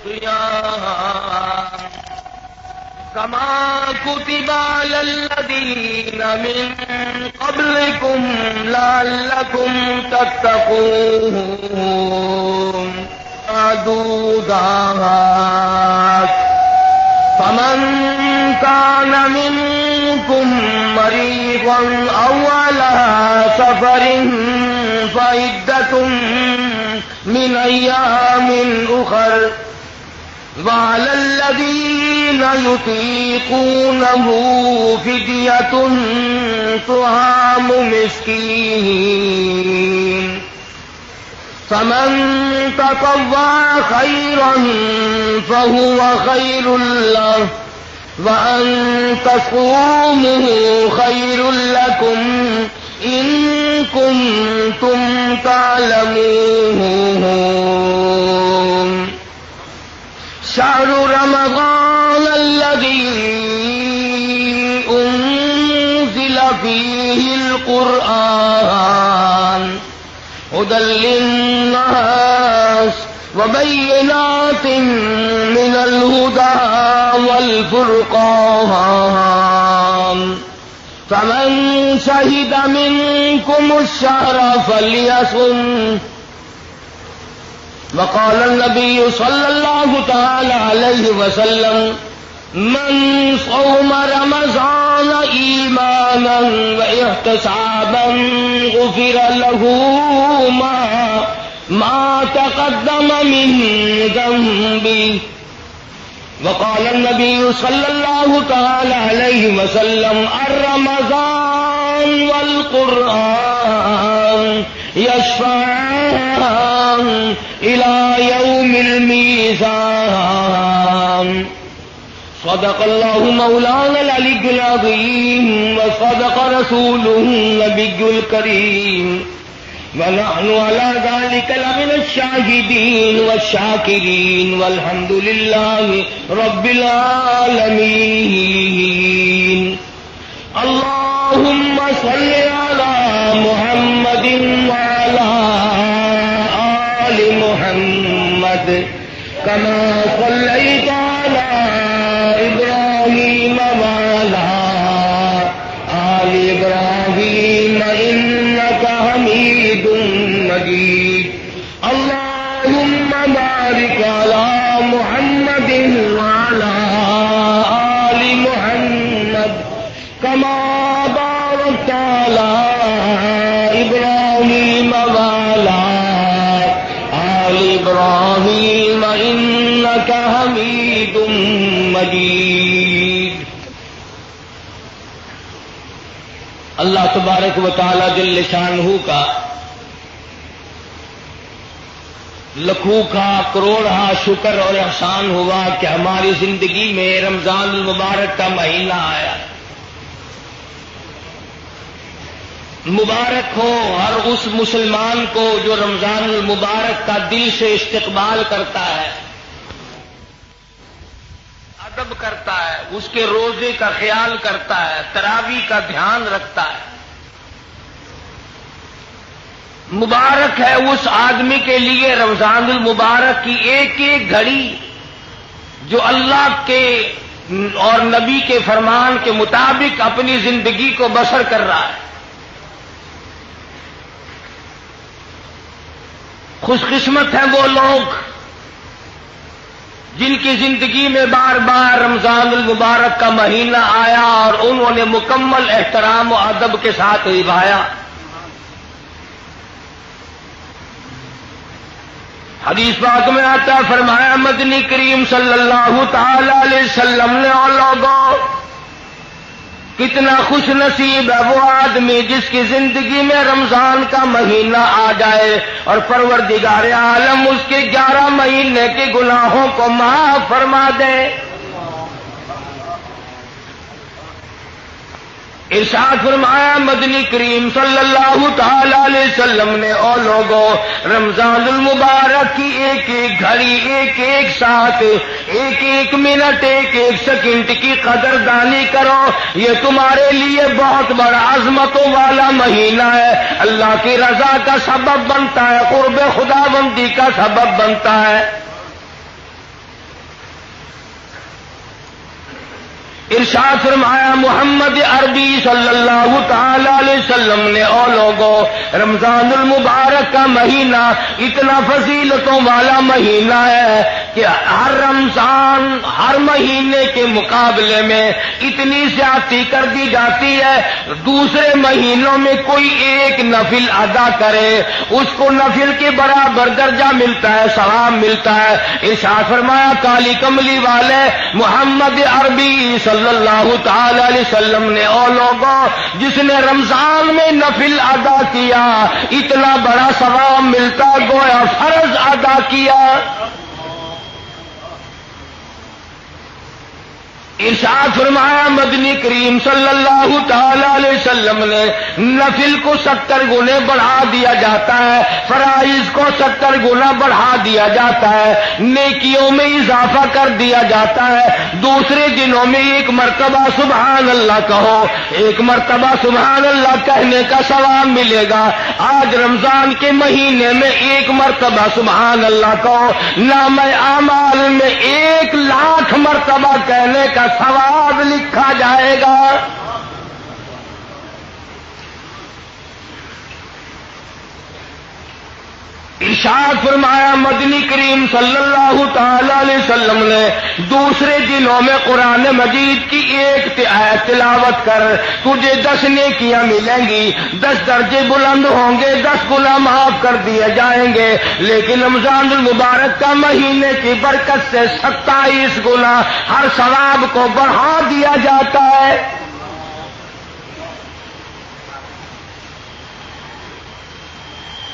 الصيام كما كتب على الذين من قبلكم لعلكم تتقون معدودات فمن كان منكم مريضا أو على سفر فعدة من أيام أخر وعلى الذين يطيقونه فدية طعام مسكين فمن تطوع خيرا فهو خير له وأن تصوموا خير لكم إن كنتم تعلمون شهر رمضان الذي أنزل فيه القرآن هدى للناس وبينات من الهدى والفرقان فمن شهد منكم الشهر فليصم وقال النبي صلى الله تعالى عليه وسلم من صوم رمضان إيمانا واحتسابا غفر له ما تقدم من ذنبه وقال النبي صلى الله تعالى عليه وسلم الرمضان والقرآن يشفعان إلى يوم الميزان صدق الله مولانا العلي العظيم وصدق رسوله النبي الكريم ونحن على ذلك لمن الشاهدين والشاكرين والحمد لله رب العالمين اللهم صل على محمد وعلى آل محمد كما صليت على إبراهيم وعلى آل إبراهيم إنك حميد مجيد اللهم بارك على محمد وعلى آل محمد كما باركت على إبراهيم وعلى آل إبراهيم إنك حميد مجيد اللہ تبارک و تعالی جل شانہ کا لکھوں کا کروڑا شکر اور احسان ہوا کہ ہماری زندگی میں رمضان المبارک کا مہینہ آیا. مبارک ہو ہر اس مسلمان کو جو رمضان المبارک کا دل سے استقبال کرتا ہے، ادب کرتا ہے، اس کے روزے کا خیال کرتا ہے، تراویح کا دھیان رکھتا ہے. مبارک ہے اس آدمی کے لیے رمضان المبارک کی ایک ایک گھڑی جو اللہ کے اور نبی کے فرمان کے مطابق اپنی زندگی کو بسر کر رہا ہے. خوش قسمت ہیں وہ لوگ جن کی زندگی میں بار بار رمضان المبارک کا مہینہ آیا اور انہوں نے مکمل احترام و ادب کے ساتھ نبھایا. حدیث پاک میں آتا فرمایا مدنی کریم صلی اللہ تعالی علیہ وسلم نے اور لوگوں کتنا خوش نصیب ہے وہ آدمی جس کی زندگی میں رمضان کا مہینہ آ جائے اور پروردگار عالم اس کے 11 مہینے کے گناہوں کو معاف فرما دے. ارشاد فرمایا مدنی کریم صلی اللہ تعالی علیہ وسلم نے اور لوگوں رمضان المبارک کی ایک ایک گھڑی، ایک ایک ساتھ، ایک ایک منٹ، ایک ایک سیکنڈ کی قدردانی کرو. یہ تمہارے لیے بہت بڑا عظمتوں والا مہینہ ہے. اللہ کی رضا کا سبب بنتا ہے، قرب خدا بندی کا سبب بنتا ہے. ارشاد فرمایا محمد عربی صلی اللہ تعالی علیہ وسلم نے او لوگوں رمضان المبارک کا مہینہ اتنا فضیلتوں والا مہینہ ہے کہ ہر رمضان ہر مہینے کے مقابلے میں اتنی زیادتی کر دی جاتی ہے، دوسرے مہینوں میں کوئی ایک نفل ادا کرے اس کو نفل کے برابر درجہ ملتا ہے، ثواب ملتا ہے۔ ارشاد فرمایا کالی کملی والے محمد عربی صلی اللہ تعالی علیہ وسلم نے او لوگوں جس نے رمضان میں نفل ادا کیا اتنا بڑا ثواب ملتا گویا فرض ادا کیا۔ ارشاد فرمایا مدنی کریم صلی اللہ تعالی علیہ وسلم نے نفل کو 70 گنے بڑھا دیا جاتا ہے، فرائض کو 70 گنا بڑھا دیا جاتا ہے، نیکیوں میں اضافہ کر دیا جاتا ہے۔ دوسرے دنوں میں ایک مرتبہ سبحان اللہ کہو، ایک مرتبہ سبحان اللہ کہنے کا ثواب ملے گا۔ آج رمضان کے مہینے میں ایک مرتبہ سبحان اللہ کہو، نام اعمال میں 1,00,000 مرتبہ کہنے کا ثواب لکھا جائے گا۔ ارشاد فرمایا مدنی کریم صلی اللہ تعالی علیہ وسلم نے دوسرے دنوں میں قرآن مجید کی ایک آیت تلاوت کر تجھے 10 نیکیاں ملیں گی، 10 درجے بلند ہوں گے، 10 گناہ معاف کر دیے جائیں گے۔ لیکن رمضان المبارک کا مہینے کی برکت سے 27 گنا ہر ثواب کو بڑھا دیا جاتا ہے۔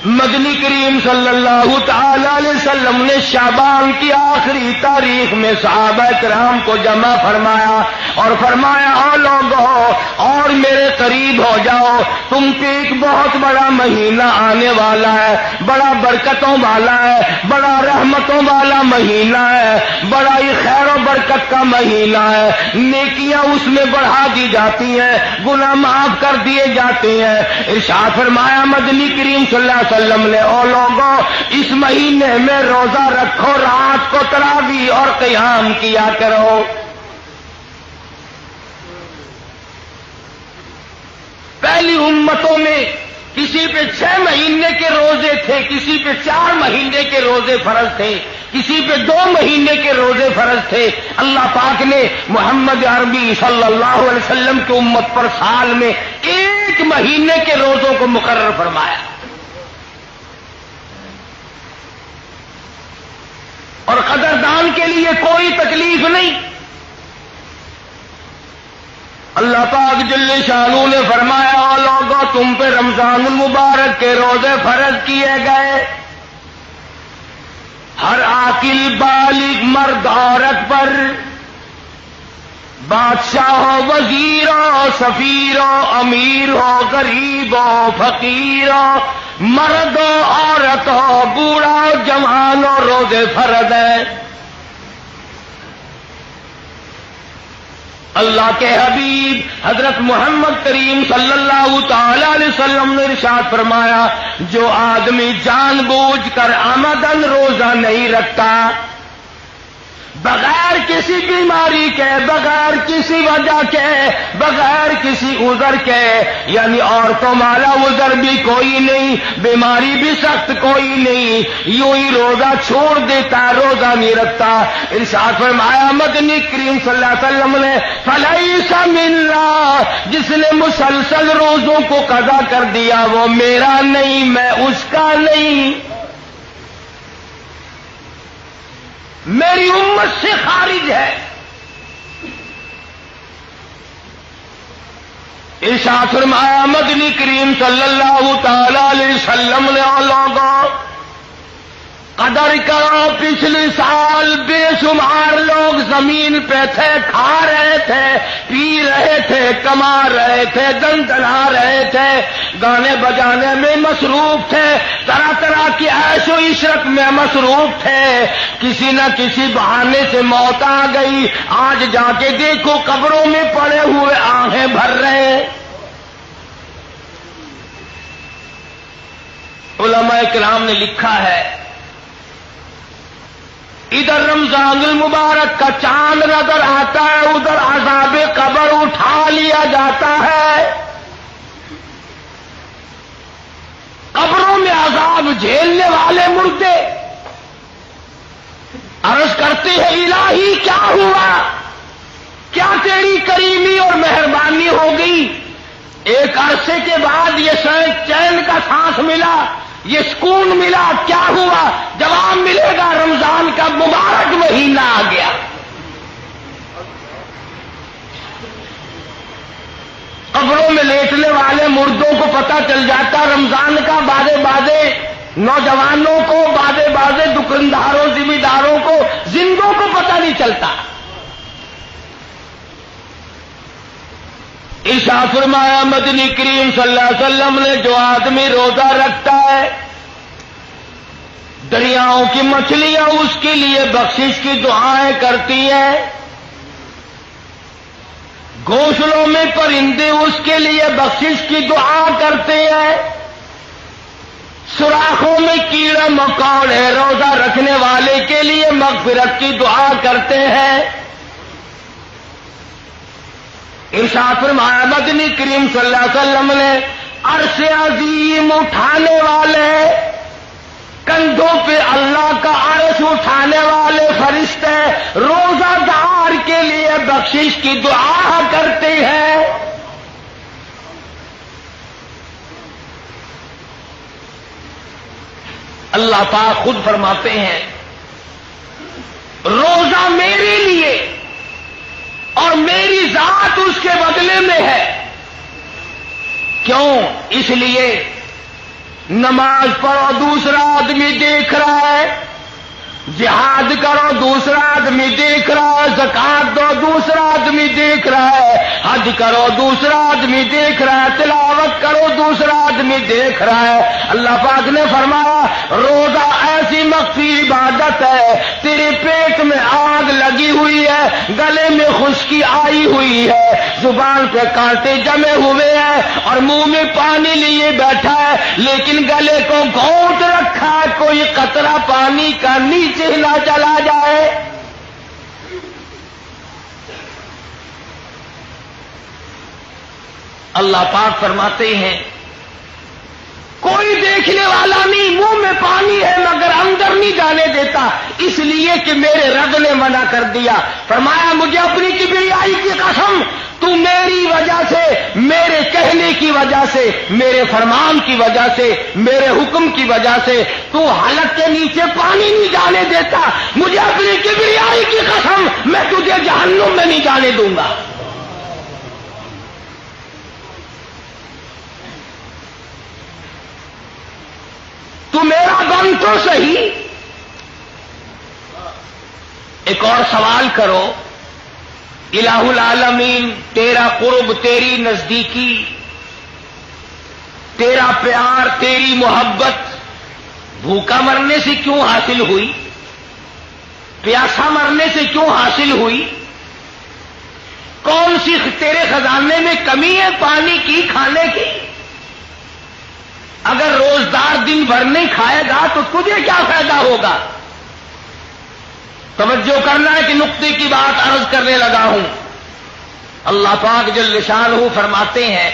مدنی کریم صلی اللہ تعالی علیہ وسلم نے شعبان کی آخری تاریخ میں صحابہ کرام کو جمع فرمایا اور فرمایا او لوگو اور میرے قریب ہو جاؤ، تم پہ ایک بہت بڑا مہینہ آنے والا ہے، بڑا برکتوں والا ہے، بڑا رحمتوں والا مہینہ ہے، بڑا ہی خیر و برکت کا مہینہ ہے، نیکیاں اس میں بڑھا دی جاتی ہیں، گناہ معاف کر دیے جاتے ہیں۔ ارشاد فرمایا مدنی کریم صلی اللہ علیہ وسلم نے او لوگوں اس مہینے میں روزہ رکھو، رات کو تراویح اور قیام کیا کرو۔ پہلی امتوں میں کسی پہ 6 مہینے کے روزے تھے، کسی پہ 4 مہینے کے روزے فرض تھے، کسی پہ 2 مہینے کے روزے فرض تھے۔ اللہ پاک نے محمد عربی صلی اللہ علیہ وسلم کی امت پر سال میں 1 مہینے کے روزوں کو مقرر فرمایا اور قدردان کے لیے کوئی تکلیف نہیں۔ اللہ پاک جل شانہ نے فرمایا او لوگو تم پہ رمضان المبارک کے روزے فرض کیے گئے، ہر عاقل بالغ مرد عورت پر، بادشاہ ہو، وزیر ہو، سفیر ہو، امیر ہو، غریب ہو، فقیر ہو، مرد ہو، عورت ہو، بوڑھا ہو، جوان ہو، روزے فرض ہے۔ اللہ کے حبیب حضرت محمد کریم صلی اللہ تعالی علیہ وسلم نے ارشاد فرمایا جو آدمی جان بوجھ کر عمدن روزہ نہیں رکھتا، بغیر کسی بیماری کے، بغیر کسی وجہ کے، بغیر کسی عذر کے، یعنی عورتوں والا عذر بھی کوئی نہیں، بیماری بھی سخت کوئی نہیں، یوں ہی روزہ چھوڑ دیتا، روزہ نہیں رکھتا۔ ارشاد فرمایا مدنی کریم صلی اللہ علیہ وسلم نے فلیس منا، جس نے مسلسل روزوں کو قضا کر دیا وہ میرا نہیں، میں اس کا نہیں، میری امت سے خارج ہے۔ ارشاد فرمایا مدنی کریم صلی اللہ تعالی علیہ وسلم نے لوگوں قدر کرو پچھلے سال بے شمار لوگ زمین پہ تھے، کھا رہے تھے، پی رہے تھے، کما رہے تھے، دن دنا رہے تھے، گانے بجانے میں مصروف تھے، طرح طرح کی عیش و عشرت میں مصروف تھے، کسی نہ کسی بہانے سے موت آ گئی، آج جا کے دیکھو قبروں میں پڑے ہوئے آہیں بھر رہے۔ علماء کرام نے لکھا ہے ادھر رمضان المبارک کا چاند نظر آتا ہے، ادھر عذاب قبر اٹھا لیا جاتا ہے، قبروں میں عذاب جھیلنے والے مردے عرض کرتے ہیں الہی کیا ہوا، کیا تیری کریمی اور مہربانی ہو گئی؟ ایک عرصے کے بعد یہ چین کا سانس ملا، یہ سکون ملا، کیا ہوا؟ جواب ملے گا رمضان کا مبارک مہینہ آ گیا۔ قبروں میں لیٹنے والے مردوں کو پتہ چل جاتا رمضان کا، بازے نوجوانوں کو، بازے دکانداروں ذمہ داروں کو، زندوں کو پتہ نہیں چلتا۔ ارشاد فرمایا مدنی کریم صلی اللہ علیہ وسلم نے جو آدمی روزہ رکھتا ہے، دریاؤں کی مچھلیاں اس کے لیے بخشش کی دعائیں کرتی ہیں، گھونسلوں میں پرندے اس کے لیے بخشش کی دعا کرتے ہیں، سوراخوں میں کیڑے مکوڑے روزہ رکھنے والے کے لیے مغفرت کی دعا کرتے ہیں۔ ارشاد فرمایا مدنی کریم صلی اللہ علیہ وسلم نے عرش عظیم اٹھانے والے، کندھوں پہ اللہ کا عرش اٹھانے والے فرشتے روزہ دار کے لیے بخشش کی دعا کرتے ہیں۔ اللہ پاک خود فرماتے ہیں روزہ میرے لیے اور میری ذات اس کے بدلے میں ہے۔ کیوں؟ اس لیے نماز پڑھو دوسرا آدمی دیکھ رہا ہے، جہاد کرو دوسرا آدمی دیکھ رہا ہے، زکات دو دوسرا آدمی دیکھ رہا ہے، حج کرو دوسرا آدمی دیکھ رہا ہے، تلاوت کرو دوسرا آدمی دیکھ رہا ہے۔ اللہ پاک نے فرمایا روزہ ایسی مخفی عبادت ہے، تیرے پیٹ میں آگ لگی ہوئی ہے، گلے میں خشکی آئی ہوئی ہے، زبان پہ کانٹے جمے ہوئے ہیں اور منہ میں پانی لیے بیٹھا ہے، لیکن گلے کو گھونٹ رکھا ہے، کوئی قطرہ پانی کا نیچے نہ چلا جائے۔ اللہ پاک فرماتے ہیں کوئی دیکھنے والا نہیں، منہ میں پانی ہے مگر اندر نہیں جانے دیتا، اس لیے کہ میرے رب نے منع کر دیا۔ فرمایا مجھے اپنی کبریائی کی قسم، تو میری وجہ سے، میرے کہنے کی وجہ سے، میرے فرمان کی وجہ سے، میرے حکم کی وجہ سے تو حلق کے نیچے پانی نہیں جانے دیتا، مجھے اپنی کبریائی کی قسم میں تجھے جہنم میں نہیں جانے دوں گا۔ تو میرا بن تو صحیح۔ ایک اور سوال کرو، الہ العالمین تیرا قرب، تیری نزدیکی، تیرا پیار، تیری محبت بھوکا مرنے سے کیوں حاصل ہوئی؟ پیاسا مرنے سے کیوں حاصل ہوئی؟ کون سی تیرے خزانے میں کمی ہے پانی کی، کھانے کی؟ اگر روزدار دن بھر نہیں کھائے گا تو تجھے کیا فائدہ ہوگا؟ توجہ کرنا ہے کہ نقطے کی بات عرض کرنے لگا ہوں۔ اللہ پاک جل شانہ فرماتے ہیں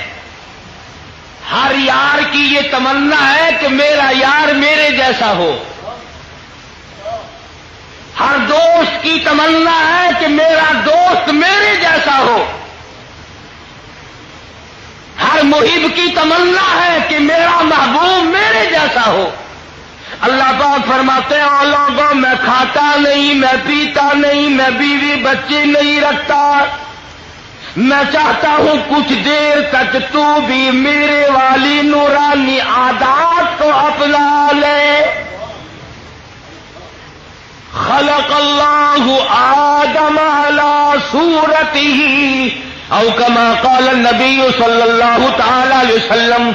ہر یار کی یہ تمنا ہے کہ میرا یار میرے جیسا ہو، ہر دوست کی تمنا ہے کہ میرا دوست میرے جیسا ہو، ہر محب کی تمنا ہے کہ میرا محبوب میرے جیسا ہو۔ اللہ پاک فرماتے ہیں او لوگوں میں کھاتا نہیں، میں پیتا نہیں، میں بیوی بچے نہیں رکھتا، میں چاہتا ہوں کچھ دیر تک تو بھی میرے والی نورانی عادات کو اپنا لے۔ خلق اللہ آدم علی صورتہ او کما قال النبی صلی اللہ تعالی علیہ وسلم۔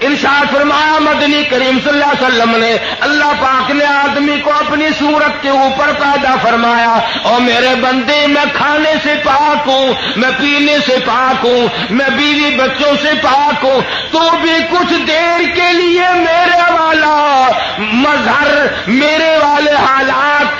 ارشاد فرمایا مدنی کریم صلی اللہ علیہ وسلم نے اللہ پاک نے آدمی کو اپنی صورت کے اوپر پیدا فرمایا۔ اور میرے بندے میں کھانے سے پاک ہوں، میں پینے سے پاک ہوں، میں بیوی بچوں سے پاک ہوں، تو بھی کچھ دیر کے لیے میرے والا مظہر، میرے والے حالات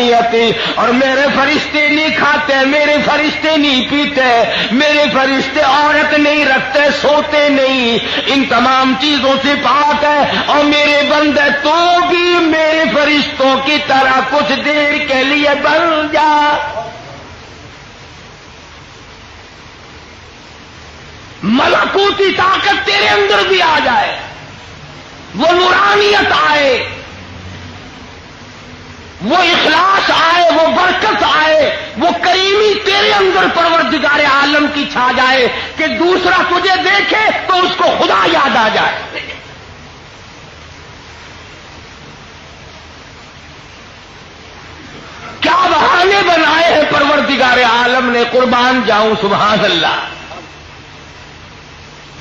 نورانیت، اور میرے فرشتے نہیں کھاتے، میرے فرشتے نہیں پیتے، میرے فرشتے عورت نہیں رکھتے، سوتے نہیں، ان تمام چیزوں سے پاک ہے۔ اور میرے بندے تو بھی میرے فرشتوں کی طرح کچھ دیر کے لیے بن جا۔ ملکوتی طاقت تیرے اندر بھی آ جائے، وہ نورانیت آئے، وہ اخلاص آئے، وہ برکت آئے، وہ کریمی تیرے اندر پروردگار عالم کی چھا جائے کہ دوسرا تجھے دیکھے تو اس کو خدا یاد آ جائے۔ کیا بہانے بنائے ہیں پروردگار عالم نے، قربان جاؤں سبحان اللہ۔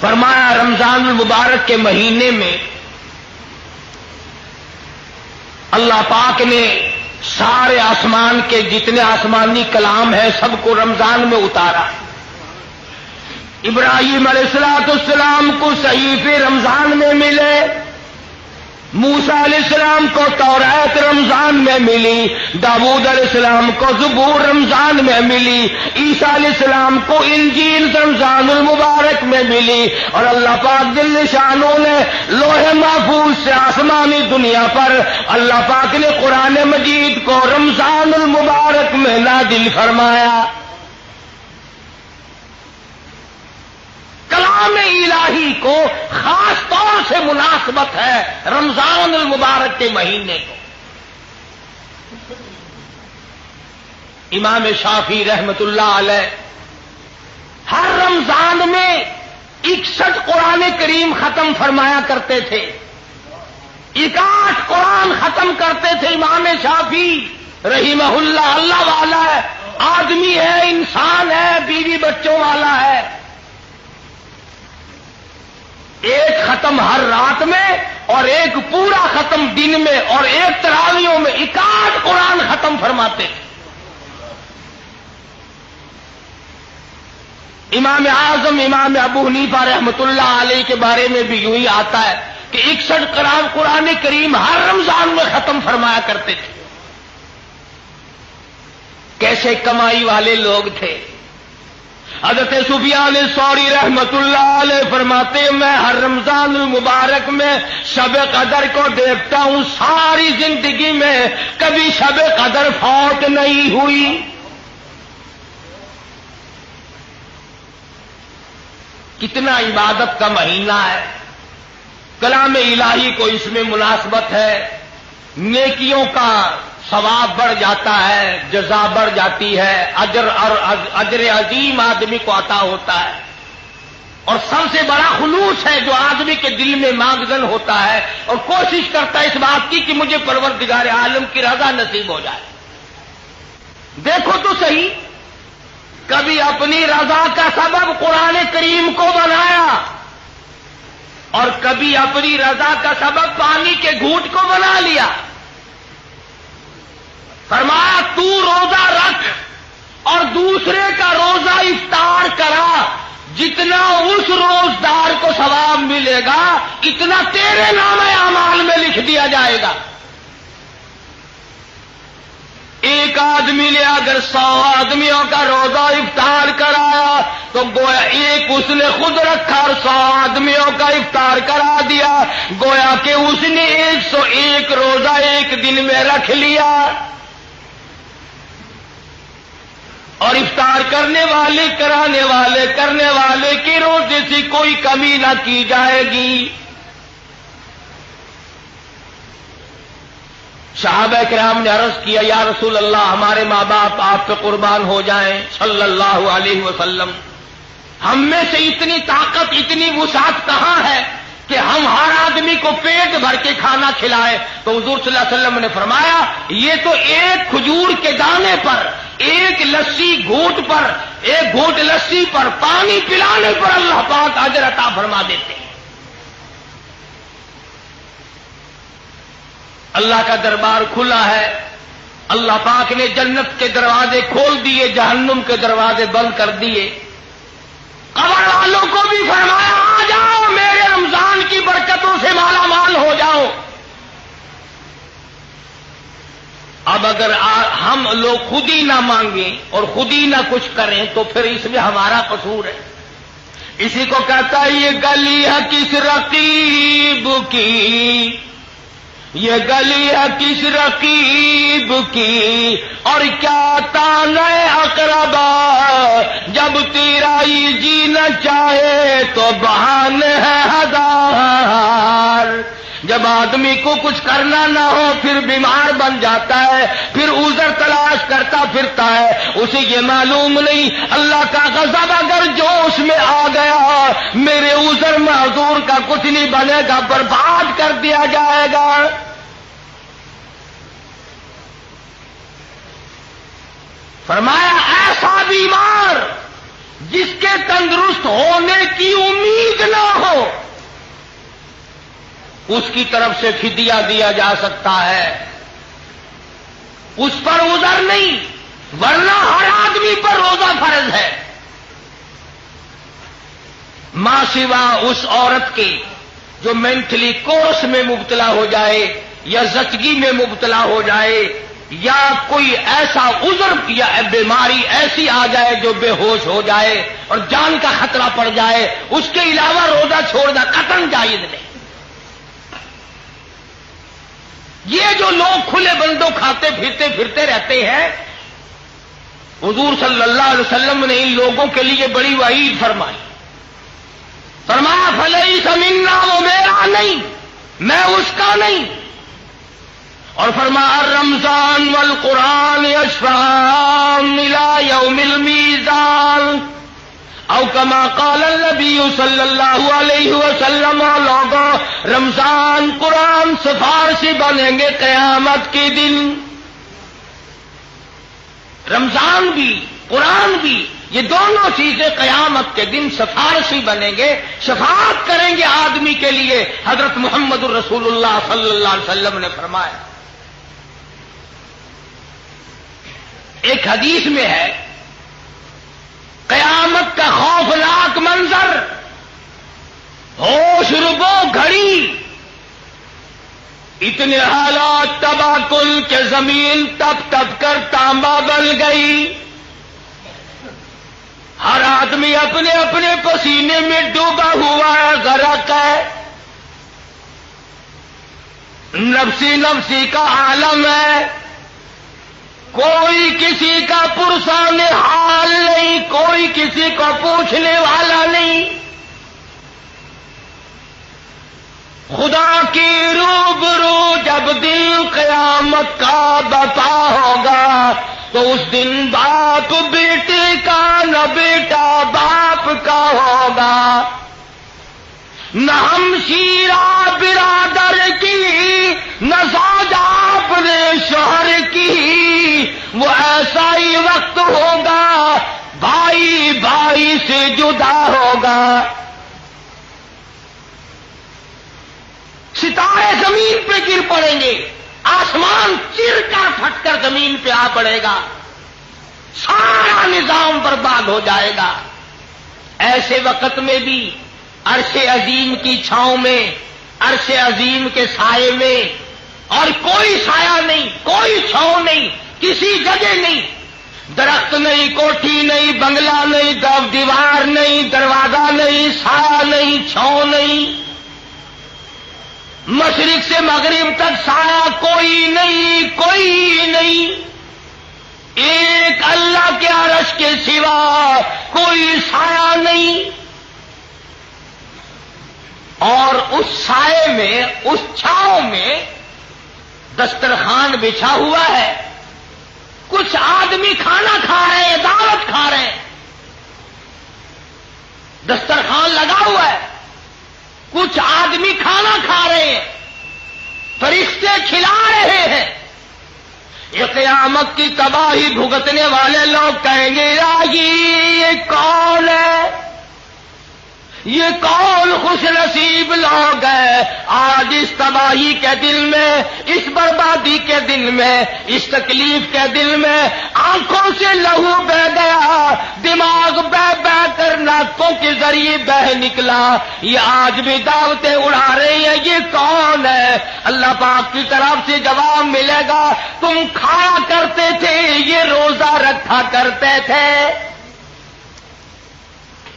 فرمایا رمضان المبارک کے مہینے میں اللہ پاک نے سارے آسمان کے جتنے آسمانی کلام ہیں سب کو رمضان میں اتارا۔ ابراہیم علیہ السلام کو صحیفے رمضان میں ملے، موسیٰ علیہ السلام کو توراۃ رمضان میں ملی، داؤد علیہ السلام کو زبور رمضان میں ملی، عیسیٰ علیہ السلام کو انجیل رمضان المبارک میں ملی، اور اللہ پاک جل شانہ نے لوح محفوظ سے آسمانی دنیا پر اللہ پاک نے قرآن مجید کو رمضان المبارک میں نازل فرمایا۔ کلام الہی کو خاص طور سے مناسبت ہے رمضان المبارک کے مہینے کو۔ امام شافعی رحمت اللہ علیہ ہر رمضان میں 61 قرآن کریم ختم فرمایا کرتے تھے، 61 قرآن ختم کرتے تھے امام شافعی رحمہ اللہ۔ اللہ والا ہے، آدمی ہے، انسان ہے، بیوی بچوں والا ہے۔ ایک ختم ہر رات میں اور ایک پورا ختم دن میں، اور ایک تراویحوں میں 61 قرآن ختم فرماتے تھے۔ امام اعظم امام ابو حنیفہ رحمت اللہ علیہ کے بارے میں بھی یوں ہی آتا ہے کہ 61 قرآن کریم ہر رمضان میں ختم فرمایا کرتے تھے۔ کیسے کمائی والے لوگ تھے۔ حضرت سفیان ثوری رحمت اللہ علیہ فرماتے ہیں میں ہر رمضان المبارک میں شب قدر کو دیکھتا ہوں، ساری زندگی میں کبھی شب قدر فوت نہیں ہوئی۔ کتنا عبادت کا مہینہ ہے، کلام الہی کو اس میں مناسبت ہے، نیکیوں کا ثواب بڑھ جاتا ہے، جزا بڑھ جاتی ہے، اجر عظیم آدمی کو عطا ہوتا ہے، اور سب سے بڑا خلوص ہے جو آدمی کے دل میں مانگزن ہوتا ہے اور کوشش کرتا ہے اس بات کی کہ مجھے پروردگار عالم کی رضا نصیب ہو جائے۔ دیکھو تو صحیح، کبھی اپنی رضا کا سبب قرآن کریم کو بنایا، اور کبھی اپنی رضا کا سبب پانی کے گھونٹ کو بنا لیا۔ فرمایا تو روزہ رکھ اور دوسرے کا روزہ افطار کرا، جتنا اس روزدار کو ثواب ملے گا اتنا تیرے نام اعمال میں لکھ دیا جائے گا۔ ایک آدمی نے اگر 100 آدمیوں کا روزہ افطار کرایا تو گویا ایک اس نے خود رکھا اور 100 آدمیوں کا افطار کرا دیا، گویا کہ اس نے 101 روزہ ایک دن میں رکھ لیا۔ اور افطار کرنے والے کرنے والے کی روزے سے کوئی کمی نہ کی جائے گی۔ صحابہ کرام نے عرض کیا یا رسول اللہ ہمارے ماں باپ آپ پہ قربان ہو جائیں صلی اللہ علیہ وسلم، ہم میں سے اتنی طاقت اتنی وسعت کہاں ہے کہ ہم ہر آدمی کو پیٹ بھر کے کھانا کھلائے؟ تو حضور صلی اللہ علیہ وسلم نے فرمایا یہ تو ایک کھجور کے دانے پر، ایک لسی گھونٹ پر، ایک گھونٹ لسی پر پانی پلانے پر اللہ پاک اجر عطا فرما دیتے ہیں۔ اللہ کا دربار کھلا ہے، اللہ پاک نے جنت کے دروازے کھول دیے، جہنم کے دروازے بند کر دیے۔ قبر والوں کو بھی فرمایا آ جاؤ میرے رمضان کی برکتوں سے مالا مال ہو جاؤ۔ اب اگر ہم لوگ خود ہی نہ مانگیں اور خود ہی نہ کچھ کریں تو پھر اس میں ہمارا قصور ہے. اسی کو کہتا ہے یہ گلی ہے کس رقیب کی، یہ گلی ہے کس رقیب کی، اور کیا تانے اقربا جب تیرا ہی جی نہ چاہے تو بہانے ہے ہزار. جب آدمی کو کچھ کرنا نہ ہو پھر بیمار بن جاتا ہے، پھر عذر تلاش کرتا پھرتا ہے. اسے یہ معلوم نہیں اللہ کا غضب اگر جوش میں آ گیا میرے عذر معذور کا کچھ نہیں بنے گا، برباد کر دیا جائے گا. فرمایا ایسا بیمار جس کے تندرست ہونے کی امید نہ ہو اس کی طرف سے فدیہ دیا جا سکتا ہے، اس پر عذر نہیں، ورنہ ہر آدمی پر روزہ فرض ہے. ماں سوا اس عورت کے جو مینٹلی کورس میں مبتلا ہو جائے یا زچگی میں مبتلا ہو جائے یا کوئی ایسا عذر یا بیماری ایسی آ جائے جو بے ہوش ہو جائے اور جان کا خطرہ پڑ جائے، اس کے علاوہ روزہ چھوڑنا قطعاً جائز نہیں. یہ جو لوگ کھلے بندوں کھاتے پھرتے رہتے ہیں، حضور صلی اللہ علیہ وسلم نے ان لوگوں کے لیے بڑی وعید فرمائی. فرمایا فلیس منا، وہ میرا نہیں، میں اس کا نہیں. اور فرمایا رمضان والقرآن یشفعان الی یوم المیزان، او کما قال النبی صلی اللہ علیہ وسلم. لوگوں رمضان قرآن سفارشی بنیں گے قیامت کے دن. رمضان بھی قرآن بھی یہ دونوں چیزیں قیامت کے دن سفارشی بنیں گے، شفاعت کریں گے آدمی کے لیے. حضرت محمد الرسول اللہ صلی اللہ علیہ وسلم نے فرمایا. ایک حدیث میں ہے قیامت کا خوفناک منظر، ہوش ربو گھڑی، اتنے حالات تباہ کل کے زمین تپ تپ کر تانبا بن گئی. ہر آدمی اپنے اپنے پسینے میں ڈوبا ہوا ہے، غرق ہے، نفسی نفسی کا عالم ہے. کوئی کسی کا پرسان حال نہیں، کوئی کسی کو پوچھنے والا نہیں. خدا کی روبرو جب دن قیامت کا بپا ہوگا تو اس دن باپ بیٹے کا نہ بیٹا باپ کا ہوگا، نہ ہمشیرہ برادر کی نہ زوجہ اپنے شوہر کی. وہ ایسا ہی وقت ہوگا بھائی بھائی سے جدا ہوگا. ستارے زمین پہ گر پڑیں گے، آسمان چر کر پھٹ کر زمین پہ آ پڑے گا، سارا نظام برباد ہو جائے گا. ایسے وقت میں بھی عرش عظیم کی چھاؤں میں، عرش عظیم کے سائے میں، اور کوئی سایہ نہیں، کوئی چھاؤں نہیں، کسی جگہ نہیں، درخت نہیں، کوٹھی نہیں، بنگلہ نہیں، دیوار نہیں، دروازہ نہیں، سایہ نہیں، چھاؤں نہیں. مشرق سے مغرب تک سایہ کوئی نہیں، کوئی نہیں. ایک اللہ کے عرش کے سوا کوئی سایہ نہیں. اور اس سائے میں، اس چھاؤں میں دسترخوان بچھا ہوا ہے. کچھ آدمی کھانا کھا رہے ہیں، دعوت کھا رہے ہیں، دسترخوان لگا ہوا ہے. کچھ آدمی کھانا کھا رہے ہیں، فرشتے کھلا رہے ہیں. یہ قیامت کی تباہی بھگتنے والے لوگ کہیں گے راہی یہ کون ہے؟ یہ کون خوش نصیب لوگ ہیں آج اس تباہی کے دل میں، اس بربادی کے دل میں، اس تکلیف کے دل میں آنکھوں سے لہو بہ گیا، دماغ بہ بہ کر ناکوں کے ذریعے بہ نکلا، یہ آج بھی دعوتیں اڑا رہے ہیں، یہ کون ہے؟ اللہ پاک کی طرف سے جواب ملے گا، تم کھایا کرتے تھے، یہ روزہ رکھا کرتے تھے،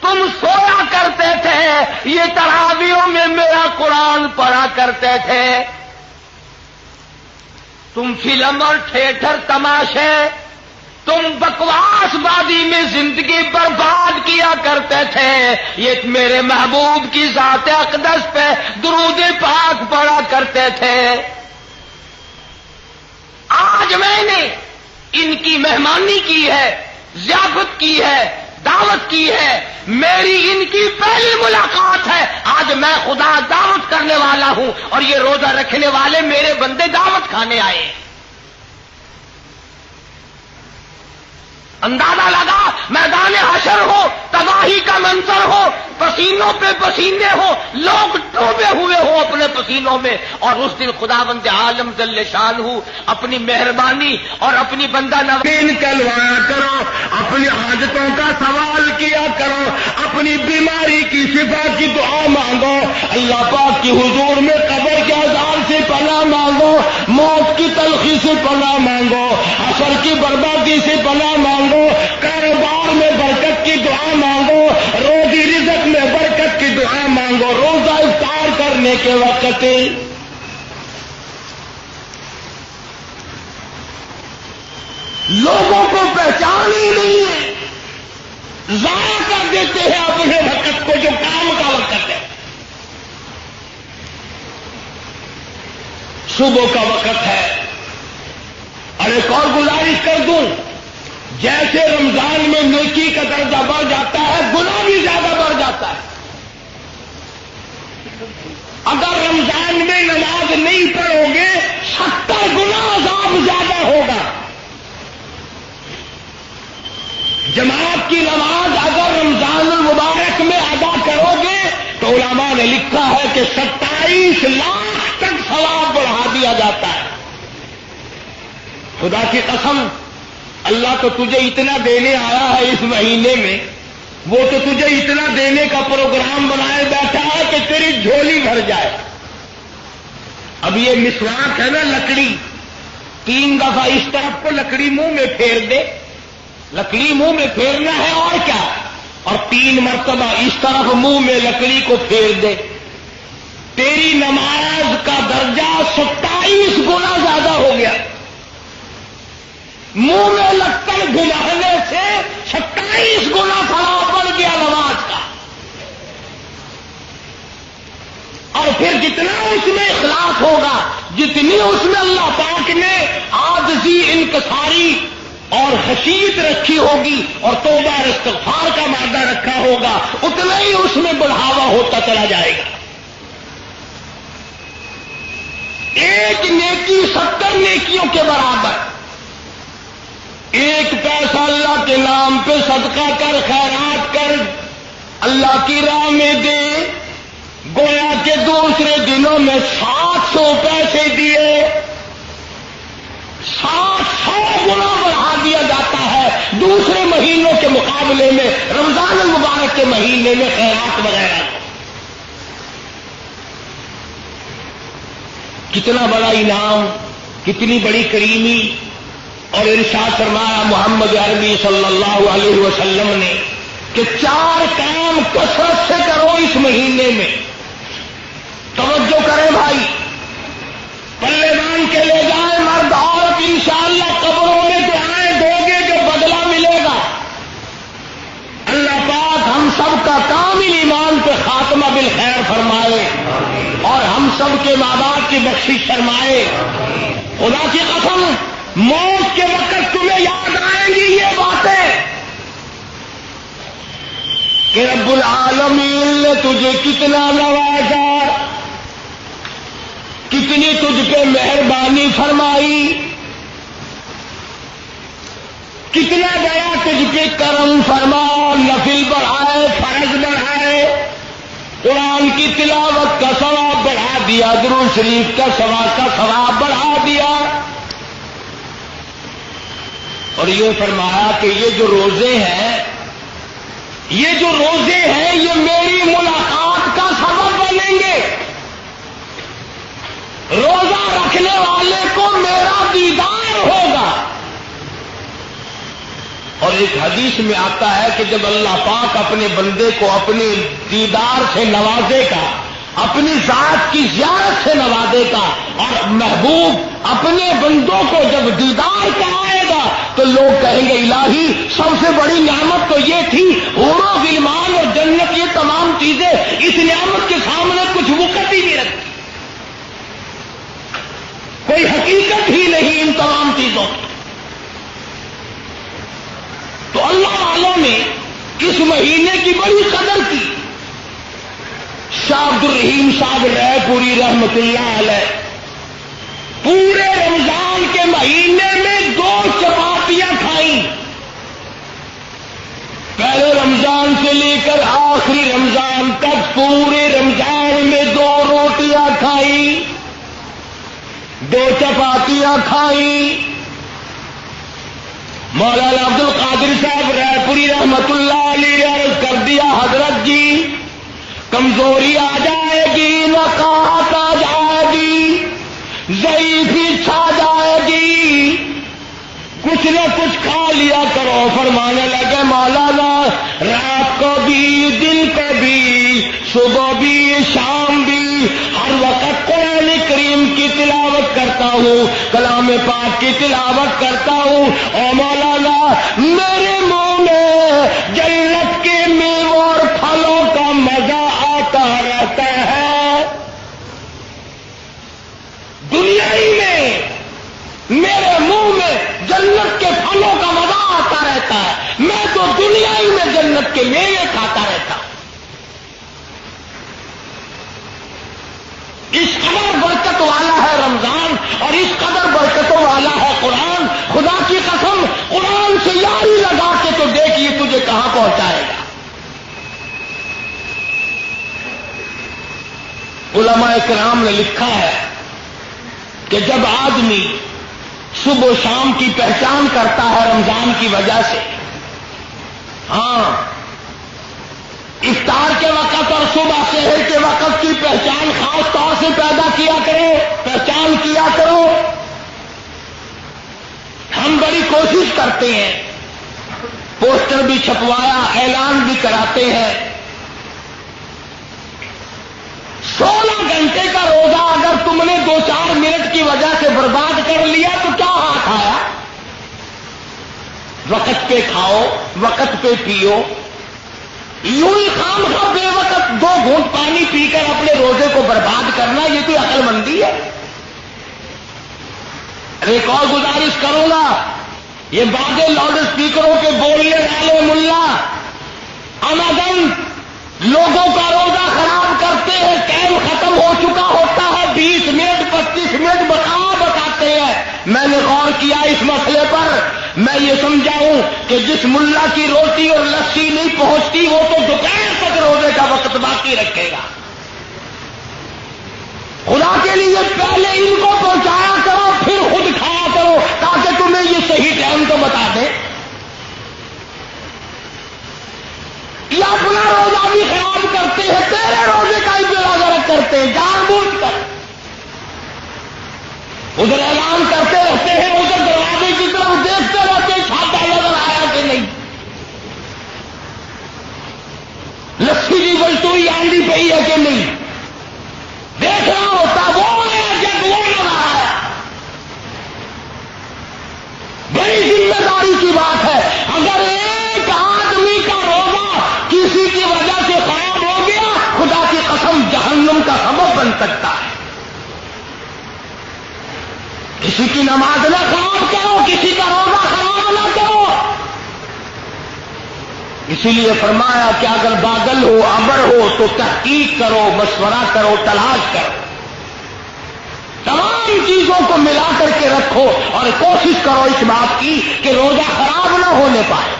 تم سویا کرتے تھے، یہ تراویحوں میں میرا قرآن پڑھا کرتے تھے، تم فلم اور تھیٹر تماشے، تم بکواس بازی میں زندگی برباد کیا کرتے تھے، یہ میرے محبوب کی ذات اقدس پہ درود پاک پڑھا کرتے تھے۔ آج میں نے ان کی مہمانی کی ہے، ضیافت کی ہے، دعوت کی ہے، میری ان کی پہلی ملاقات ہے، آج میں خدا دعوت کرنے والا ہوں اور یہ روزہ رکھنے والے میرے بندے دعوت کھانے آئے ہیں۔ اندازہ لگا میدان حشر ہو، تباہی کا منظر ہو، پسینوں پہ پسینے ہو، لوگ ڈوبے ہوئے ہو اپنے پسینوں میں، اور اس دن خداوند عالم جل شانہ اپنی مہربانی اور اپنی بندہ نوازی نکلوایا کرو، اپنی حاجتوں کا سوال کیا کرو، اپنی بیماری کی شفا کی دعا مانگو، اللہ پاک کی حضور میں قبر کے عذاب سے پناہ مانگو، موت کی تلخی سے پناہ مانگو، حشر کی بربادی سے پناہ مانگو، کاروبار میں برکت کی دعا مانگو، روزی رزق میں برکت کی دعا مانگو، روزہ افطار کرنے کے وقت لوگوں کو پہچان ہی نہیں ہے، ضائع کر دیتے ہیں اپنے وقت کو جو کام کا وقت ہے۔ صبح کا وقت ہے، اور ایک اور گزارش کر دوں، جیسے رمضان میں نیکی کا درجہ بڑھ جاتا ہے، گناہ بھی زیادہ بڑھ جاتا ہے۔ اگر رمضان میں نماز نہیں پڑھو گے 70 گنا عذاب زیادہ ہوگا۔ جماعت کی نماز اگر رمضان المبارک میں ادا کرو گے تو علماء نے لکھا ہے کہ 27 لاکھ تک ثواب بڑھا دیا جاتا ہے۔ خدا کی قسم، اللہ تو تجھے اتنا دینے آیا ہے اس مہینے میں، وہ تو تجھے اتنا دینے کا پروگرام بنائے بیٹھا ہے کہ تیری جھولی بھر جائے۔ اب یہ مسواک ہے نا، لکڑی 3 دفعہ اس طرف کو لکڑی منہ میں پھیر دے، لکڑی منہ میں پھیرنا ہے اور کیا، اور 3 مرتبہ اس طرف منہ میں لکڑی کو پھیر دے، تیری نماز کا درجہ 27 گنا زیادہ ہو گیا۔ منہ میں لکڑ گھمانے سے 27 گنا ثواب بڑھ گیا نماز کا۔ اور پھر جتنا اس میں اخلاص ہوگا، جتنی اس میں اللہ پاک نے عاجزی، انکساری اور خشیت رکھی ہوگی اور توبہ اور استغفار کا مادہ رکھا ہوگا، اتنا ہی اس میں بڑھاوا ہوتا چلا جائے گا۔ ایک نیکی 70 نیکیوں کے برابر۔ ایک پیسہ اللہ کے نام پہ صدقہ کر، خیرات کر، اللہ کی راہ میں دے، گویا کے دوسرے دنوں میں 700 پیسے دیے، 700 گنا بڑھا دیا جاتا ہے دوسرے مہینوں کے مقابلے میں، رمضان المبارک کے مہینے میں خیرات وغیرہ۔ کتنا بڑا انعام، کتنی بڑی کریمی۔ اور ارشاد فرمایا محمد عربی صلی اللہ علیہ وسلم نے کہ 4 کام کثرت سے کرو اس مہینے میں۔ توجہ کریں بھائی، پلے باندھ کے لے جائیں مرد عورت، انشاءاللہ قبروں میں دعائیں دو گے جو بدلہ ملے گا۔ اللہ پاک ہم سب کا کامل ایمان پہ خاتمہ بالخیر فرمائے اور ہم سب کے ماں باپ کی بخشش فرمائے۔ خدا کی قسم، موت کے وقت تمہیں یاد آئیں گی یہ باتیں کہ رب العالمین نے تجھے کتنا نوازا، کتنی تجھ پہ مہربانی فرمائی، کتنا بڑا تجھ پہ کرم فرما، نفل بڑھائے، فرض بڑھائے، قرآن کی تلاوت کا ثواب بڑھا دیا، درود شریف کا ثواب بڑھا دیا، اور یہ فرمایا کہ یہ جو روزے ہیں یہ میری ملاقات کا سبب بنیں گے، روزہ رکھنے والے کو میرا دیدار ہوگا۔ اور ایک حدیث میں آتا ہے کہ جب اللہ پاک اپنے بندے کو اپنے دیدار سے نوازے گا، اپنی ذات کی زیارت سے نوازے گا، اور محبوب اپنے بندوں کو جب دیدار کرائے گا تو لوگ کہیں گے الہی سب سے بڑی نعمت تو یہ تھی، حور و غلمان اور جنت، یہ تمام چیزیں اس نعمت کے سامنے کچھ وقت ہی نہیں رکھتی، کوئی حقیقت ہی نہیں ان تمام چیزوں کی۔ تو اللہ والوں نے اس مہینے کی بڑی قدر کی۔ شاہ عبد الرحیم صاحب رائے پوری رحمت اللہ علیہ پورے رمضان کے مہینے میں 2 چپاتیاں کھائیں، پہلے رمضان سے لے کر آخری رمضان تک پورے رمضان میں 2 روٹیاں کھائیں، 2 چپاتیاں کھائیں۔ مولانا عبد القادر صاحب رائے پوری رحمت اللہ علیہ نے عرض کر دیا حضرت جی کمزوری آ جائے گی، نقاہت آ جائے گی، ضعیفی چھا جائے گی، کچھ نہ کچھ کھا لیا کرو۔ فرمانے لگے مولانا رات کو بھی، دن کو بھی، صبح بھی، شام بھی، ہر وقت قرآن کریم کی تلاوت کرتا ہوں، کلام پاک کی تلاوت کرتا ہوں، اور مولانا میرے منہ میں جنت کے میووں اور پھلوں کا مزہ آتا رہتا ہے، دنیا ہی میں میرے منہ میں جنت کے پھلوں کا مزہ آتا رہتا ہے، میں تو دنیا ہی میں جنت کے میوے کھاتا رہتا ہوں۔ اس قدر برکت والا ہے رمضان، اور اس قدر برکتوں والا ہے قرآن۔ خدا کی قسم قرآن سے یاری لگا کے تو دیکھیے تجھے کہاں پہنچائے گا۔ علماء کرام نے لکھا ہے کہ جب آدمی صبح و شام کی پہچان کرتا ہے رمضان کی وجہ سے، ہاں افطار کے وقت اور صبح سحر کے وقت کی پہچان خاص طور سے پیدا کیا کرو، پہچان کیا کرو۔ ہم بڑی کوشش کرتے ہیں، پوسٹر بھی چھپوایا، اعلان بھی کراتے ہیں، 16 گھنٹے کا روزہ اگر تم نے 2-4 منٹ کی وجہ سے برباد کر لیا تو کیا ہاتھ آیا؟ وقت پہ کھاؤ، وقت پہ پیو، یوں ہی خامخواہ بے وقت 2 گھونٹ پانی پی کر اپنے روزے کو برباد کرنا، یہ کوئی عقل مندی ہے؟ ایک اور گزارش کروں گا، یہ باتیں لاؤڈ اسپیکروں کے بولنے والے ملا امدن لوگوں کا روزہ خراب کرتے ہیں، ٹائم ختم ہو چکا ہوتا ہے، 20 منٹ 25 منٹ بتاتے ہیں۔ میں نے غور کیا اس مسئلے پر، میں یہ سمجھاؤں کہ جس ملا کی روٹی اور لسی نہیں پہنچتی وہ تو دوپہر تک روزے کا وقت باقی رکھے گا۔ خدا کے لیے پہلے ان کو پہنچایا کرو، پھر خود کھایا کرو، تاکہ تمہیں یہ صحیح ٹائم تو بتا دے۔ یا اپنا روزہ بھی خراب کرتے ہیں، تیرے روزے کا ہی غلط کرتے ہیں، جان بوجھ کر ادھر اعلان کرتے رہتے ہیں، ادھر دروازے کی طرف دیکھتے رہتے ہیں، چھاپا نظر آیا کہ نہیں، لسی کی بلٹوئی آندھی پئی ہے کہ نہیں، دیکھنا ہوتا وہ آیا جب وہ نظر آیا۔ بڑی ذمہ داری کی بات ہے، اگر ایک آدمی کا روزہ کسی کی وجہ سے خراب ہو گیا، خدا کی قسم جہنم کا سبب بن سکتا ہے۔ کسی کی نماز نہ خراب کرو، کسی کا روزہ خراب نہ کرو۔ اسی لیے فرمایا کہ اگر باغل ہو، ابر ہو تو تحقیق کرو، مشورہ کرو، تلاش کرو، تمام چیزوں کو ملا کر کے رکھو اور کوشش کرو اس بات کی کہ روزہ خراب نہ ہونے پائے۔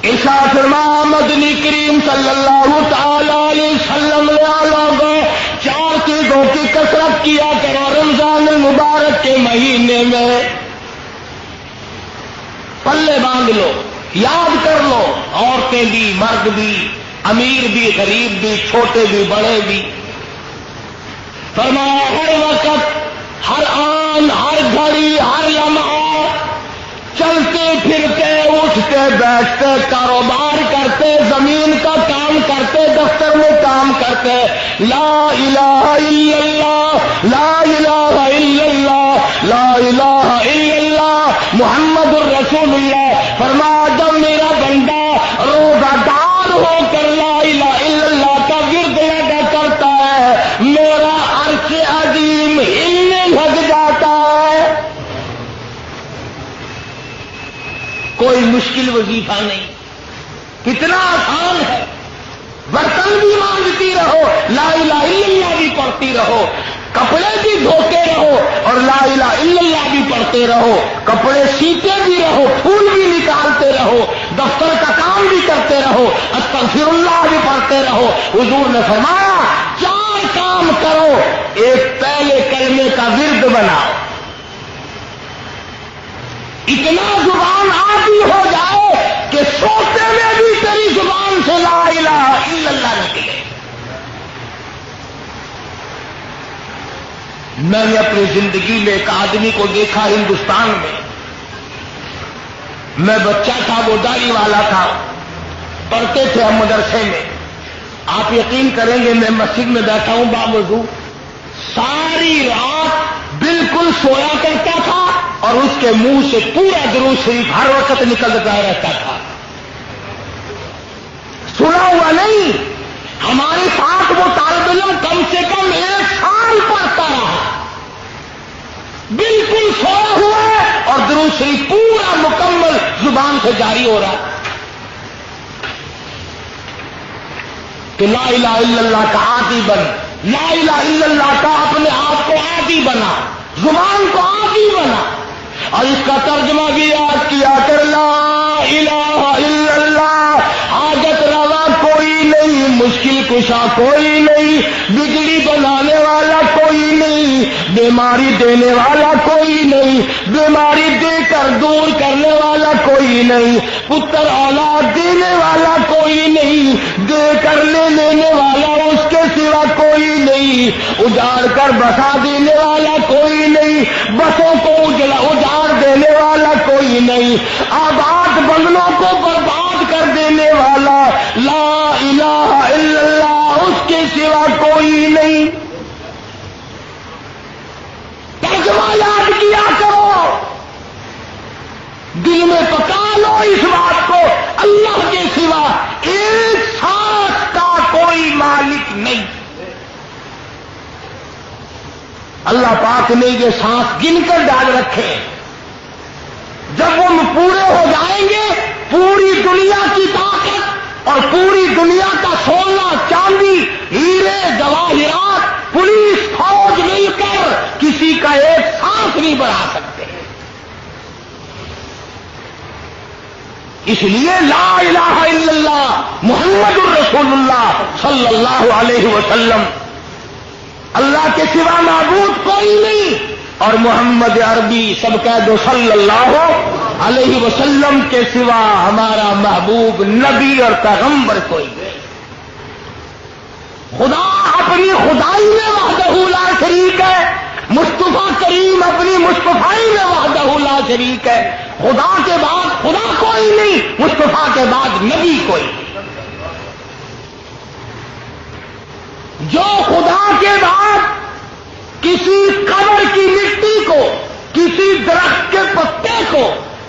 ارشاد فرمایا مدنی کریم صلی اللہ تعالی علیہ وسلم لوگوں 4 چیزوں کی کثرت کیا کرو رمضان المبارک کے مہینے میں. پلے باندھ لو، یاد کر لو، عورتیں بھی، مرد بھی، امیر بھی، غریب بھی، چھوٹے بھی، بڑے بھی. فرمایا ہر وقت، ہر آن، ہر گھڑی، ہر لمحہ چلتے پھرتے، اٹھتے بیٹھتے، کاروبار کرتے، زمین کا کام کرتے، دفتر میں کام کرتے، لا الہ الا اللہ، لا الہ الا اللہ، لا الہ الا اللہ محمد الرسول اللہ. فرمایا جب میرا بندہ روزہ دار ہو کر لا الہ الا اللہ کا ورد ادا کرتا ہے، میرا عرش عظیم ہلنے لگ جاتا ہے. کوئی مشکل وظیفہ نہیں، کتنا آسان ہے. برتن بھی مانگتی رہو، لا الہ الا اللہ بھی پڑھتی رہو، کپڑے بھی دھوتے رہو اور لا الہ الا اللہ بھی پڑھتے رہو، کپڑے سیتے بھی رہو، پھول بھی نکالتے رہو، دفتر کا کام بھی کرتے رہو، استغفر اللہ بھی پڑھتے رہو. حضور نے فرمایا 4 کام کرو. ایک پہلے کلمے کا ورد بناؤ، اتنا زبان عادی ہو جائے کہ سوتے میں بھی تیری زبان سے لا الہ الا اللہ نکلے. میں نے اپنی زندگی میں ایک آدمی کو دیکھا ہندوستان میں بچہ تھا، وہ داڑھی والا تھا، پڑھتے تھے ہم مدرسے میں. آپ یقین کریں گے میں مسجد میں بیٹھا ہوں باوضو، ساری رات بالکل سویا کرتا تھا اور اس کے منہ سے پورا درود شریف ہر وقت نکلتا رہتا تھا. سنا ہوا نہیں، ہمارے ساتھ وہ طالب علم کم سے کم 1 سال پڑھتا رہا، بالکل سویا ہوا ہے اور درود شریف پورا مکمل زبان سے جاری ہو رہا. تو لا الہ الا اللہ کا عادی بن، لا الہ الا اللہ کا اپنے آپ کو عادی بنا، زبان کو عادی بنا. اور اس کا ترجمہ بھی یاد کیا کر، لا الہ الا اللہ حاجت روا کوئی نہیں، مشکل کشا کوئی نہیں، بگڑی بنانے والا کوئی نہیں، بیماری دینے والا کوئی نہیں، بیماری دے کر دور کرنے والا کوئی نہیں، پتر اولاد دینے والا کوئی نہیں، دے کر لے لینے والا اس کے سوا کوئی نہیں، اجاڑ کر بسا دینے والا کوئی نہیں، بسوں کو اجاڑ دینے والا کوئی نہیں، آباد بنگلوں کو برباد کر دینے والا لا الہ الا اللہ اس کے سوا کوئی نہیں. ترجمہ یاد کیا کرو، دل میں پکا لو اس بات کو، اللہ کے سوا ایک سانس کا کوئی مالک نہیں. اللہ پاک نے یہ سانس گن کر ڈال رکھے، جب وہ پورے ہو جائیں گے پوری دنیا کی طاقت اور پوری دنیا کا سونا چاندی ہیرے جواہرات پولیس فوج مل کر کسی کا ایک سانس نہیں بڑھا سکتے. اس لیے لا الہ الا اللہ محمد الرسول اللہ صلی اللہ علیہ وسلم، اللہ کے سوا معبود کوئی نہیں، اور محمد عربی سب کہہ دو صلی اللہ علیہ وسلم کے سوا ہمارا محبوب نبی اور پیغمبر کوئی نہیں. خدا اپنی خدائی میں وحدہ لا شریک ہے، مصطفیٰ کریم اپنی مصطفائی میں وحدہ لا شریک ہے. خدا کے بعد خدا کوئی نہیں، مصطفیٰ کے بعد نبی کوئی نہیں. جو خدا کے بعد کسی قبر کی مٹی کو، کسی درخت کے پتے کو،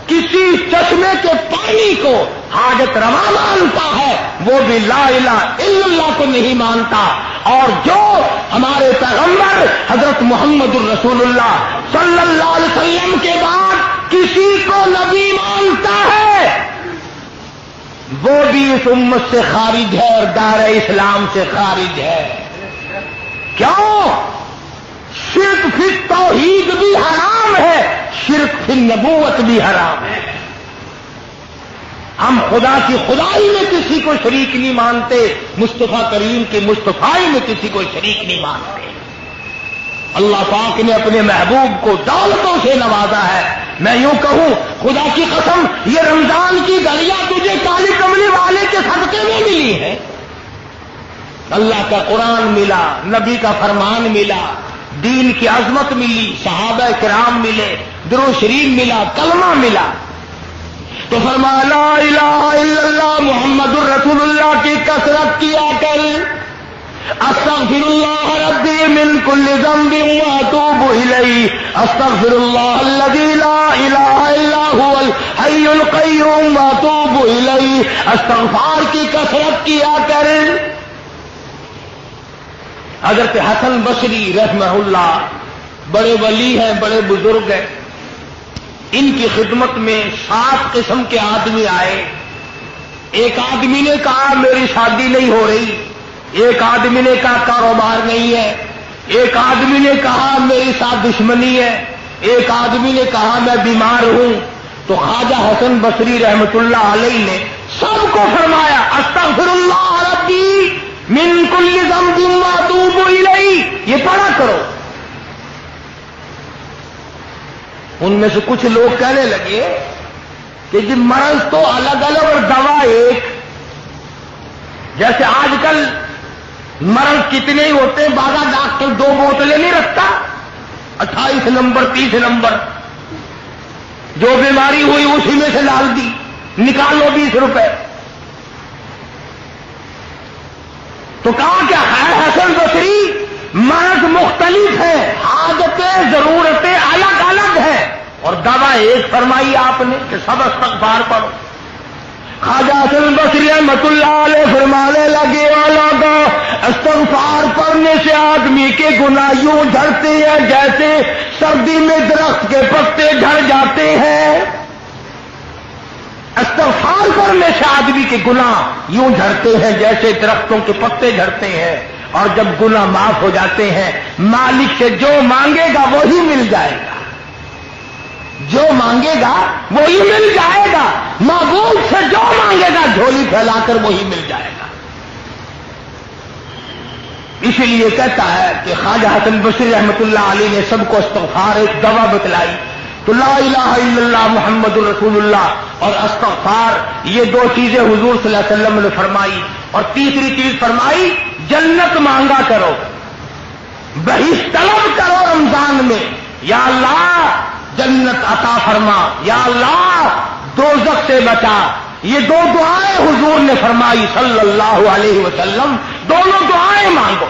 کسی چشمے کے پانی کو حاجت روا مانتا ہے وہ بھی لا الہ الا اللہ کو نہیں مانتا. اور جو ہمارے پیغمبر حضرت محمد الرسول اللہ صلی اللہ علیہ وسلم کے بعد کسی کو نبی مانتا ہے وہ بھی اس امت سے خارج ہے اور دائرہ اسلام سے خارج ہے. کیوں؟ شرک فی توحید بھی حرام ہے، شرک فی نبوت بھی حرام ہے. ہم خدا کی خدائی میں کسی کو شریک نہیں مانتے، مصطفیٰ کریم کی مصطفائی میں کسی کو شریک نہیں مانتے۔ اللہ پاک نے اپنے محبوب کو دولتوں سے نوازا ہے۔ میں یوں کہوں خدا کی قسم یہ رمضان کی گھڑیاں تجھے کالی کملی والے کے صدقے میں ملی ہے۔ اللہ کا قرآن ملا، نبی کا فرمان ملا، دین کی عظمت ملی، صحابہ کرام ملے، درود شریف ملا، کلمہ ملا۔ تو فرمایا لا الہ الا اللہ محمد الرسول اللہ کی کثرت کیا کر، استغفر اللہ ربی من کل ذنب واتوب الیہ، استغفر اللہ الذی لا الہ الا هو الحی القیوم واتوب الیہ، استغفار کی کثرت کیا کر۔ حضرت حسن بصری رحمہ اللہ بڑے ولی ہیں، بڑے بزرگ ہیں، ان کی خدمت میں 7 قسم کے آدمی آئے۔ ایک آدمی نے کہا میری شادی نہیں ہو رہی، ایک آدمی نے کہا کاروبار نہیں ہے، ایک آدمی نے کہا میری ساتھ دشمنی ہے، ایک آدمی نے کہا میں بیمار ہوں۔ تو خواجہ حسن بصری رحمت اللہ علیہ نے سب کو فرمایا استغفر اللہ ربی من کل ذنب واتوب الیہ، یہ پڑھا کرو۔ ان میں سے کچھ لوگ کہنے لگے کہ جی مرض تو الگ الگ اور دوا ایک، جیسے آج کل مرض کتنے ہی ہوتے ہیں، بعض ڈاکٹر 2 بوتلیں نہیں رکھتا، 28 نمبر 30 نمبر، جو بیماری ہوئی اسی میں سے ڈال دی، نکالو 20 روپے۔ تو کہا کہ ہے حسن بصری مرض مختلف ہے، عادتیں ضرورتیں الگ الگ ہیں، اور دوا ایک فرمائی آپ نے کہ سب استغفار پڑھو۔ خواجہ حسن بصری رحمۃ اللہ علیہ فرمانے لگے والا استغفار پڑھنے سے آدمی کے گناہ یوں جھڑتے ہیں جیسے سردی میں درخت کے پتے جھڑ جاتے ہیں۔ استغفار پڑھنے سے آدمی کے گناہ یوں جھڑتے ہیں جیسے درختوں کے پتے جھڑتے ہیں، اور جب گناہ معاف ہو جاتے ہیں مالک سے جو مانگے گا وہی مل جائے گا، جو مانگے گا وہی مل جائے گا، معبود سے جو مانگے گا جھولی پھیلا کر وہی مل جائے گا۔ اسی لیے کہتا ہے کہ خواجہ حسن بصری رحمۃ اللہ علیہ نے سب کو استغفار ایک دوا بتلائی، تو لا الہ الا اللہ محمد الرسول اللہ اور استغفار یہ 2 چیزیں حضور صلی اللہ علیہ وسلم نے فرمائی، اور تیسری چیز فرمائی جنت مانگا کرو، بہشت طلب کرو رمضان میں، یا اللہ جنت عطا فرما، یا اللہ دوزخ سے بچا۔ یہ 2 دعائیں حضور نے فرمائی صلی اللہ علیہ وسلم، دونوں دعائیں مانگو،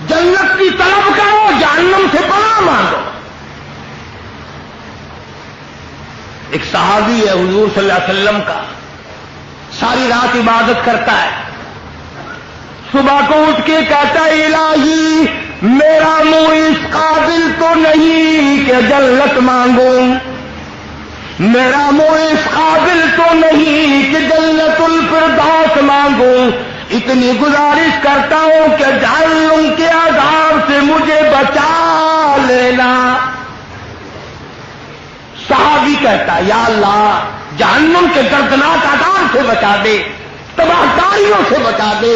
جنت کی طلب کرو، جہنم سے پناہ مانگو۔ ایک صحابی ہے حضور صلی اللہ علیہ وسلم کا، ساری رات عبادت کرتا ہے، صبح کو اٹھ کے کہتا ہے الہی میرا منہ اس قابل تو نہیں کہ جنت مانگوں، میرا منہ اس قابل تو نہیں کہ جنت الفردوس مانگوں، اتنی گزارش کرتا ہوں کہ جہنم کے عذاب سے مجھے بچا لینا۔ صحابی کہتا یا اللہ جہنم کے دردناک عذاب سے بچا دے، تباہ کاریوں سے بچا دے،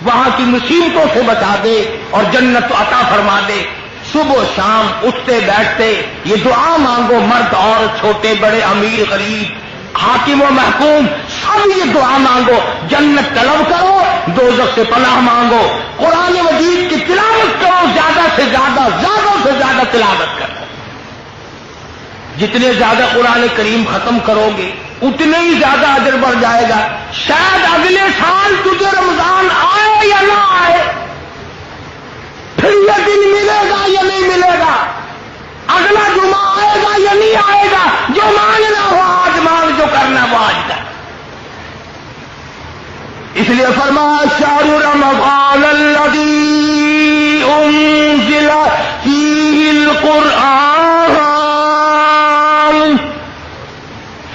وہاں کی مصیبتوں سے بچا دے، اور جنت عطا فرما دے۔ صبح و شام اٹھتے بیٹھتے یہ دعا مانگو، مرد اور چھوٹے بڑے امیر غریب حاکم و محکوم سب یہ دعا مانگو، جنت طلب کرو، دوزخ سے پناہ مانگو، قرآن مجید کی تلاوت کرو، زیادہ سے زیادہ تلاوت کرو۔ جتنے زیادہ قرآن کریم ختم کرو گے اتنے ہی زیادہ اجر بڑھ جائے گا۔ شاید اگلے سال تجھے رمضان آئے یا نہ آئے، پھر یہ دن ملے گا یا نہیں ملے گا، اگلا جمعہ آئے گا یا نہیں آئے گا، جو مانگنا ہو آج مانگ، جو کرنا وہ آج کر۔ اس لیے فرمایا شہر رمضان الذی انزل فیہ القرآن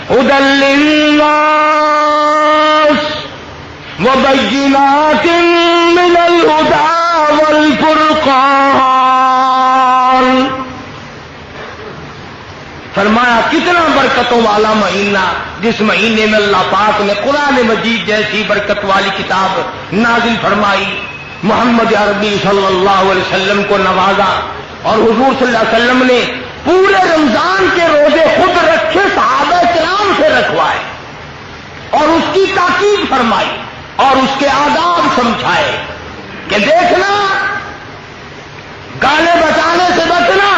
هدى للناس وبينات من الهدى والفرقان۔ فرمایا کتنا برکتوں والا مہینہ، جس مہینے میں اللہ پاک نے قرآن مجید جیسی برکت والی کتاب نازل فرمائی، محمد عربی صلی اللہ علیہ وسلم کو نوازا، اور حضور صلی اللہ علیہ وسلم نے پورے رمضان کے روزے خود رکھے، صحابہ کرام سے رکھوائے، اور اس کی تاکید فرمائی اور اس کے آداب سمجھائے کہ دیکھنا، گانے بجانے سے بچنا۔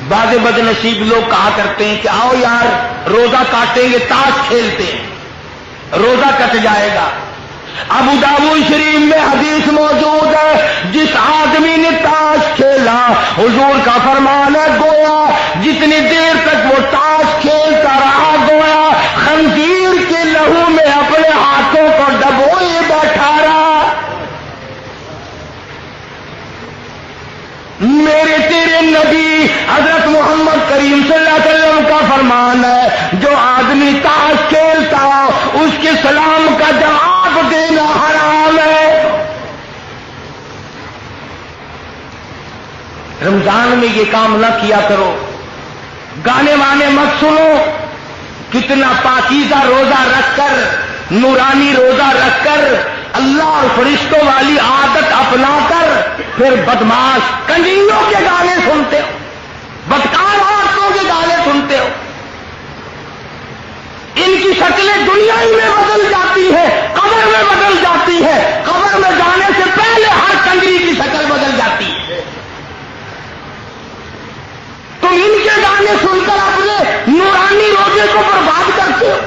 بعض بد نصیب لوگ کہا کرتے ہیں کہ آؤ یار روزہ کاٹیں گے، تاش کھیلتے ہیں، روزہ کٹ جائے گا۔ ابو داؤد شریف میں حدیث موجود ہے، جس آدمی نے تاش کھیلا، حضور کا فرمان ہے، گویا جتنی دیر تک وہ تاش کھیلتا رہا، گویا خنزیر کے لہو میں اپنے ہاتھوں کو ڈبوئے بیٹھا رہا۔ میرے تیرے نبی حضرت محمد کریم صلی اللہ علیہ وسلم کا فرمان ہے، جو آدمی تاش کھیلتا اس کے سلام کا جواب دینا حرام ہے۔ رمضان میں یہ کام نہ کیا کرو، گانے وانے مت سنو۔ کتنا پاکیزہ روزہ رکھ کر، نورانی روزہ رکھ کر، اللہ اور فرشتوں والی عادت اپنا کر پھر بدماش کنجریوں کے گانے سنتے ہو، بدکار عورتوں کے گانے سنتے ہو۔ ان کی شکلیں دنیا ہی میں بدل جاتی ہے، قبر میں بدل جاتی ہے، قبر میں جانے سے پہلے ہر کنجری کی شکل بدل جاتی ہے۔ تم ان کے گانے سن کر اپنے نورانی روزے کو برباد کرتے ہو۔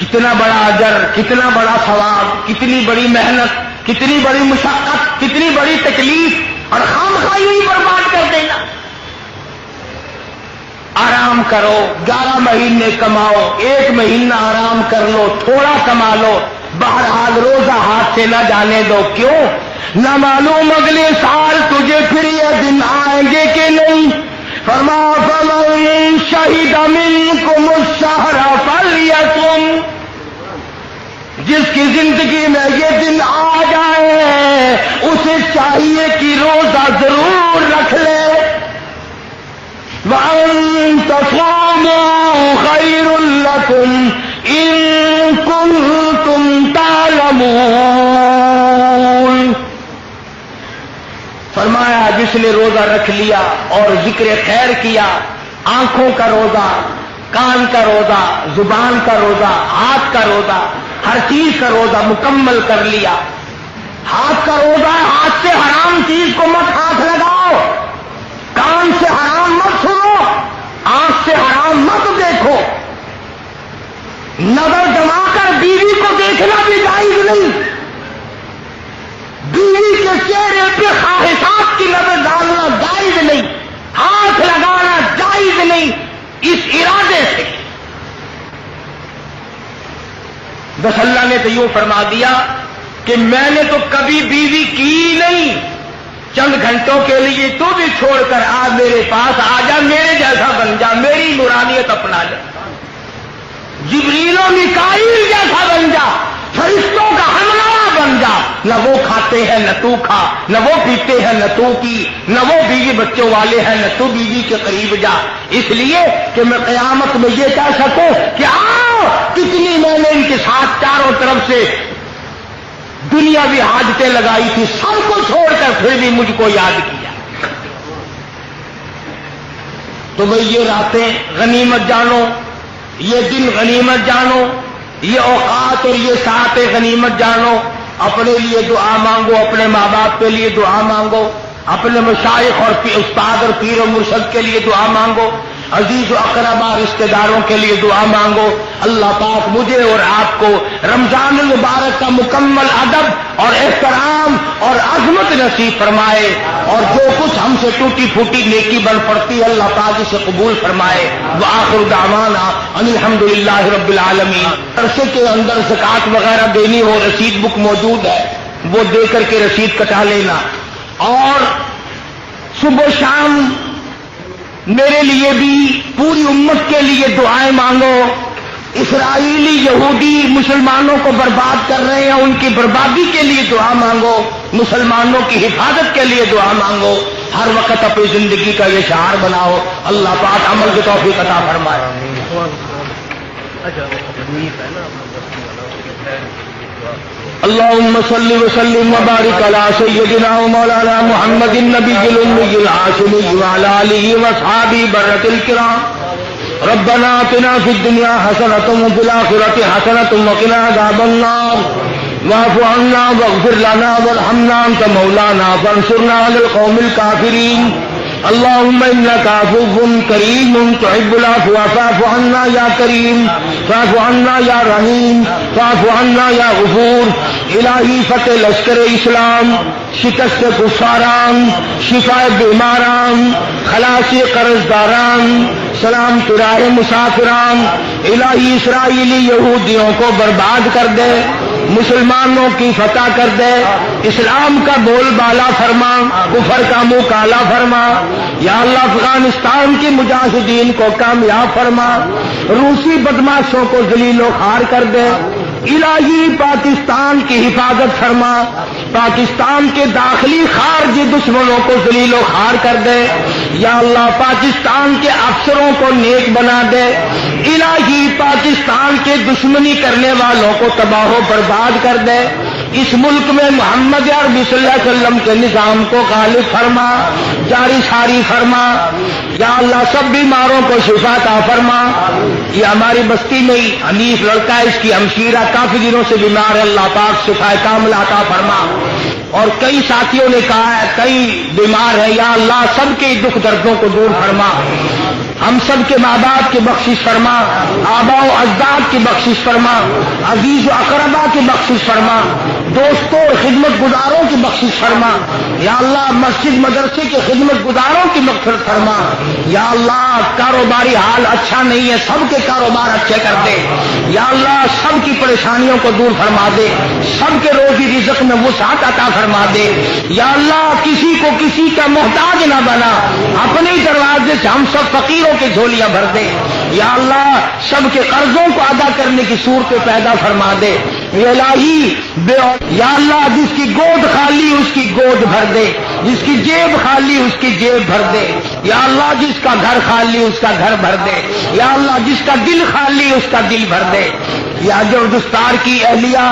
کتنا بڑا اجر، کتنا بڑا ثواب، کتنی بڑی محنت، کتنی بڑی مشقت، کتنی بڑی تکلیف، اور خامخواہ ہی برباد کر دینا۔ آرام کرو، 11 مہینے کماؤ، 1 مہینہ آرام کر لو، تھوڑا کما لو، بہرحال روزہ ہاتھ سے نہ جانے دو۔ کیوں؟ نہ معلوم اگلے سال تجھے پھر یہ دن آئیں گے کہ نہیں۔ فرمایا فمن شہد منکم الشہر فلیصم، جس کی زندگی میں یہ دن آ جائے اسے چاہیے کہ روزہ ضرور رکھ لے۔ وَأَن تَصُومُوا خَيْرٌ لَكُمْ إِن كُنتُمْ تَعْلَمُونَ۔ فرمایا جس نے روزہ رکھ لیا اور ذکر خیر کیا، آنکھوں کا روزہ، کان کا روزہ، زبان کا روزہ، ہاتھ کا روزہ، ہر چیز کا روزہ مکمل کر لیا۔ ہاتھ کا روزہ ہے، ہاتھ سے حرام چیز کو مت ہاتھ لگاؤ، کان سے حرام مت سنو، آنکھ سے حرام مت دیکھو، نظر جما کر بیوی کو دیکھنا بھی جائز نہیں، بیوی کے چہرے پہ خواہشات کی نظر ڈالنا جائز نہیں، ہاتھ لگانا جائز نہیں، اس ارادے سے۔ بس اللہ نے تو یوں فرما دیا کہ میں نے تو کبھی بیوی کی نہیں، چند گھنٹوں کے لیے تو بھی چھوڑ کر آ میرے پاس آ جا، میرے جیسا بن جا، میری نورانیت اپنا جا، جبریل و میکائیل جیسا بن جا، فرشتوں کا ہمراہ بن جا۔ نہ وہ کھاتے ہیں نہ تو کھا، نہ وہ پیتے ہیں نہ تو پی، نہ وہ بیوی بچوں والے ہیں نہ تو بیوی کے قریب جا، اس لیے کہ میں قیامت میں یہ کہہ سکوں کہ آؤ کتنی میں نے ان کے ساتھ چاروں طرف سے دنیاوی حاجتیں لگائی تھی، سب کو چھوڑ کر پھر بھی مجھ کو یاد کیا۔ تو بھئی یہ راتیں غنیمت جانو، یہ دن غنیمت جانو، یہ اوقات اور یہ ساعتیں غنیمت جانو۔ اپنے لیے دعا مانگو، اپنے ماں باپ کے لیے دعا مانگو، اپنے مشائخ اور استاد اور پیر و مرشد کے لیے دعا مانگو، عزیز و اقربا رشتہ داروں کے لیے دعا مانگو۔ اللہ پاک مجھے اور آپ کو رمضان المبارک کا مکمل ادب اور احترام اور عظمت نصیب فرمائے، اور جو کچھ ہم سے ٹوٹی پھوٹی نیکی بن پڑتی ہے اللہ پاک اسے قبول فرمائے۔ وآخر دعوانا ان الحمدللہ رب العالمین۔ عرصے کے اندر زکوٰۃ وغیرہ دینی ہو، رسید بک موجود ہے، وہ دے کر کے رسید کٹا لینا، اور صبح و شام میرے لیے بھی پوری امت کے لیے دعائیں مانگو۔ اسرائیلی یہودی مسلمانوں کو برباد کر رہے ہیں، ان کی بربادی کے لیے دعا مانگو، مسلمانوں کی حفاظت کے لیے دعا مانگو۔ ہر وقت اپنی زندگی کا یہ شعار بناؤ. اللہ پاک عمل کی توفیق عطا فرمائے. اللهم صل وسلم وبارك على سيدنا ومولانا محمد النبي الأمي الهاشمي وعلى آله وأصحابه برة الكرام. ربنا آتنا في الدنيا حسنة وفي الآخرة حسنة وقنا عذاب النار. واعف عنا واغفر لنا وارحمنا أنت مولانا فانصرنا على القوم الكافرين. اللهم إنك عفو كريم تحب العفو فاعف عنا يا كريم فاعف عنا يا رحيم فاعف عنا يا غفور. الہی فتح لشکر اسلام، شکست کفاران، شفا بیماران، خلاص قرضداران، سلام ترائے مسافران. الہی اسرائیلی یہودیوں کو برباد کر دے، مسلمانوں کی فتح کر دے، اسلام کا بول بالا فرما، کفر کا منہ کالا فرما. یا اللہ افغانستان کے مجاہدین کو کامیاب فرما، روسی بدماشوں کو ذلیل و خوار کر دے. الہی پاکستان کی حفاظت فرما، پاکستان کے داخلی خارجی دشمنوں کو ذلیل و خوار کر دے. یا اللہ پاکستان کے افسروں کو نیک بنا دے. الہی پاکستان کے دشمنی کرنے والوں کو تباہ و برباد کر دے. اس ملک میں محمد عربی صلی اللہ علیہ وسلم کے نظام کو غالب فرما، جاری ساری فرما. یا اللہ سب بیماروں کو شفا عطا فرما. یہ ہماری بستی میں ہی حنیف لڑکا ہے، اس کی ہمشیرہ کافی دنوں سے بیمار ہے، اللہ پاک شفا کاملہ عطا فرما. اور کئی ساتھیوں نے کہا ہے کئی بیمار ہیں، یا اللہ سب کے دکھ دردوں کو دور فرما. ہم سب کے ماں باپ کی بخشش فرما، آباء و اجداد کی بخشش فرما، عزیز و اقربا کی بخشش فرما، دوستوں اور خدمت گزاروں کی بخشش فرما. یا اللہ مسجد مدرسے کے خدمت گزاروں کی مغفرت فرما. یا اللہ کاروباری حال اچھا نہیں ہے، سب کے کاروبار اچھے کر دے. یا اللہ سب کی پریشانیوں کو دور فرما دے، سب کے روزی رزق میں وسعت عطا فرما دے. یا اللہ کسی کو کسی کا محتاج نہ بنا، اپنے دروازے سے ہم سب فقیروں کی جھولیاں بھر دے. یا اللہ سب کے قرضوں کو ادا کرنے کی صورت پیدا فرما دے. الہی یا اللہ جس کی گود خالی اس کی گود بھر دے، جس کی جیب خالی اس کی جیب بھر دے. یا اللہ جس کا گھر خالی اس کا گھر بھر دے. یا اللہ جس کا دل خالی اس کا دل بھر دے. یا جو دستار کی اہلیہ